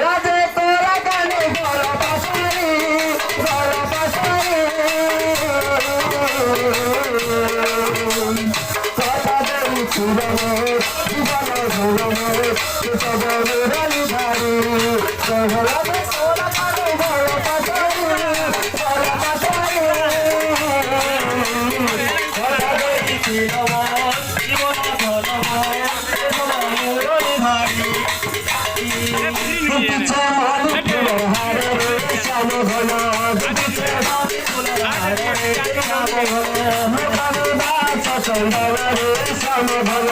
রাজে তোরা গানে বড় পাশারি কথা দেই পুরনো জীবন ভুলনো সব মুরালি ধারি রাজে তোরা গানে বড় পাশারি কথা দেই পুরনো জীবন ভুলনো সব মুরালি ধারি পিছে মালি ফুলের হারে শ্যাম ঘন পিছে মালি ফুলের হারে শ্যাম ঘন মোকামি বাস চন্দন রে শ্যাম ঘন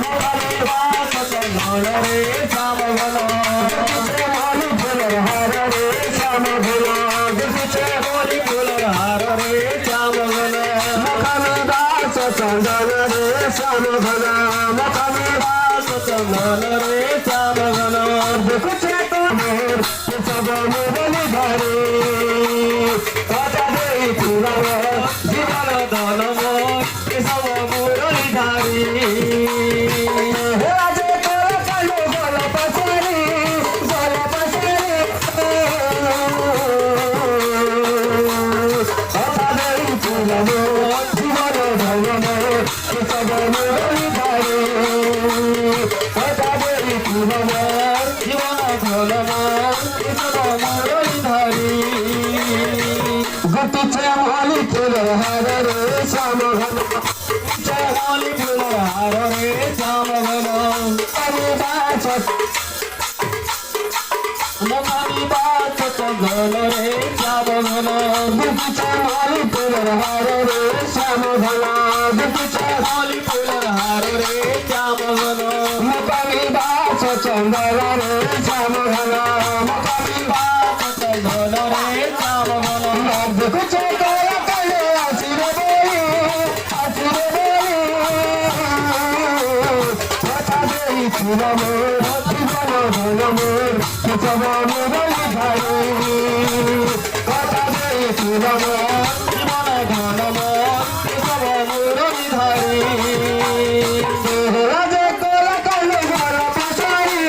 মোকামি বাস চন্দন রে শ্যাম ঘন পিছে মালি ফুলের হারে শ্যাম ঘন পিছে মালি ফুলের হারে শ্যাম ঘন মোকামি বাস চন্দন রে শ্যাম ঘন মোকামি বাস চন্দন রে শ্যাম ঘন দেখছে তোমার সব মুরলি ধরে কথা দেই পুরানো জীবন ধনম সব মুরলি ধারি রাজে তোরা কালো বল পাশারি কথা দেই পুরানো জীবন ধনম সব মুরলি ধারি কথা দেই পুরানো গুটিছে মালি ফুলের হারে রে শ্যাম ঘন মালি ফুলের হারে রে শ্যাম ঘন মোকামি বাস চন্দন রে শ্যাম ঘন গুটিছে মালি ফুলের হারে রে শ্যাম ঘন গুটিছে মালি ফুলের হারে রে শ্যাম ঘন মোকামি বাস চন্দন রে শ্যাম ঘন মোকামি বাস চন্দন রে শ্যাম ঘন দেখছে তোরা কালে আসিরে বলি কথা দেই পুরনো জীবন ধনমোর সব মুরলি ধারি কথা দেই পুরনো জীবন ধনমোর সব মুরলি ধারি রাজে তোরা কালে গল পাশারি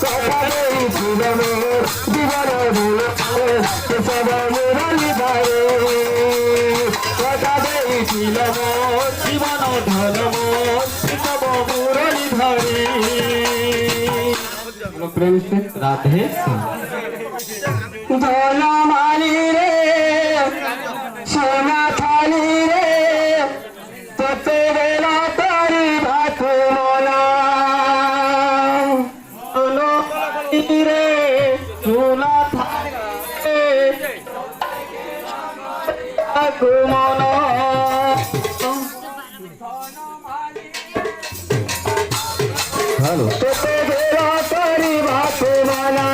কথা দেই পুরনো জীবন ধনমোর সব মুরলি ধারি কথা দেই পুরনো জীবন ধনমোর সব মুরলি ধারি प्रेम से राधे ধনমালি রে সোনা থালি রে তোতে বেলা তারি ভাত মনা ধনমালি রে সোনা থালি রে ভাত মনা हेलो তোতে বেলা তারি ভাত মনা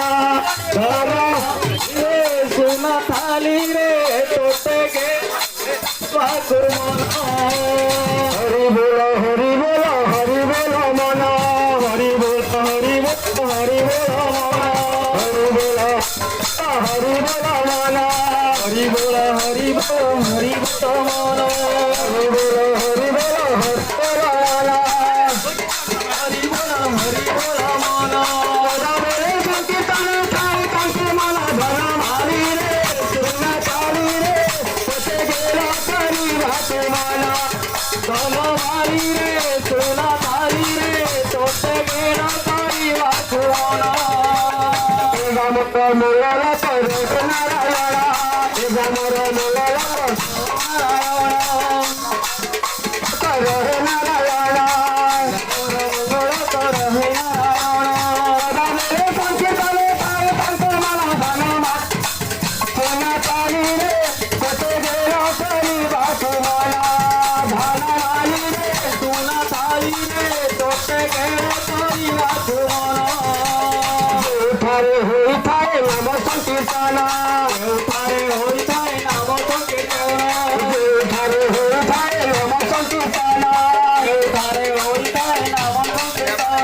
সোনা থালি রে তোতে গে ভাত মনা হরি বল হরি বল হরি বল মনা হরি বল হরি বল হরি বল মনা হরি বল হরি বল মনা হরি বল হরি বল হরি বল মনা হরি বল হরি বল হরি বল মনা হরি বল হরি বল মনা রামরে সংকীর্তন খাই কাঁকে মালা ধরা মালি রে সোনা চালি রে তোতে গেলা তারি ভাত মালা ধন মালি রে সোনা চালি রে তোতে গেলা তারি ভাত মালা গামর মোলা করে নারায়ণ গামর মোলা নারায়ণ করে নারায়ণ নাম সংকীর্তন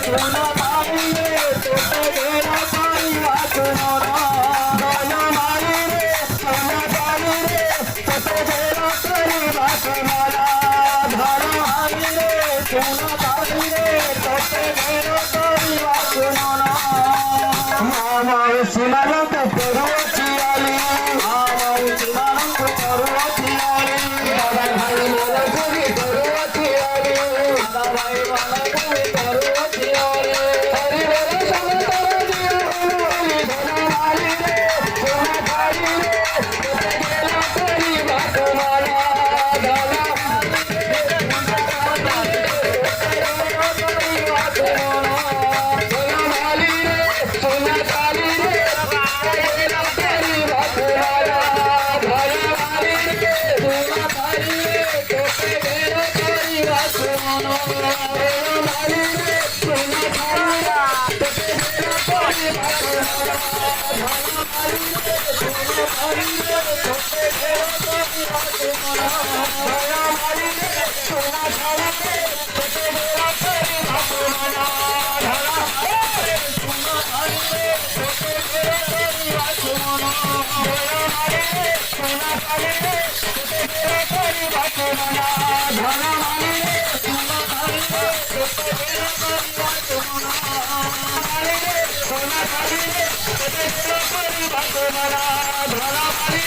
সোনা তালি রে তোতে গেরা তালি বাঁচনো না সোনা তালি রে সোনা তালি রে তোতে গেরা তালি বাঁচনো না ধরা তালি রে সোনা তালি রে তোতে গেরা তালি বাঁচনো না আমার সীমান্ত পড়ুয়াছি আলি আমার সীমান্ত পড়ুয়াছি আলি দাদা ভাই মালা কবি পড়ুয়াছি আলি দাদা ভাই মালা কবি পড়ুয়াছি আলি হরি বল সমতর দিও হরি ধনা মালি রে সোনা থালি রে তোতে গেলা করি বাতমালা দাদা সোনা মালি রে সোনা থালি রে তোতে গেলা করি বাতমালা ধরা মালি রে সোনা থালি রে তোতে গেলা করি বাতমালা সোনা মালি রে সোনা থালি রে তোতে গেলা করি বাতমালা ধরা মালি রে সোনা থালি রে তোতে গেলা করি বাতমালা ধরা মালি রে সোনা থালি রে তোতে গেলা করি বাতমালা ধরা মালি রে সোনা থালি রে তোতে গেলা করি বাতমালা ধরা মালি রে সোনা থালি রে তোতে গেলা করি বাতমালা ধরা মালি রে সোনা থালি রে তোতে গেলা করি বাতমালা মালি রে সোনা থালি রে তোতে গেলা করি বাতমালা ধরা মালি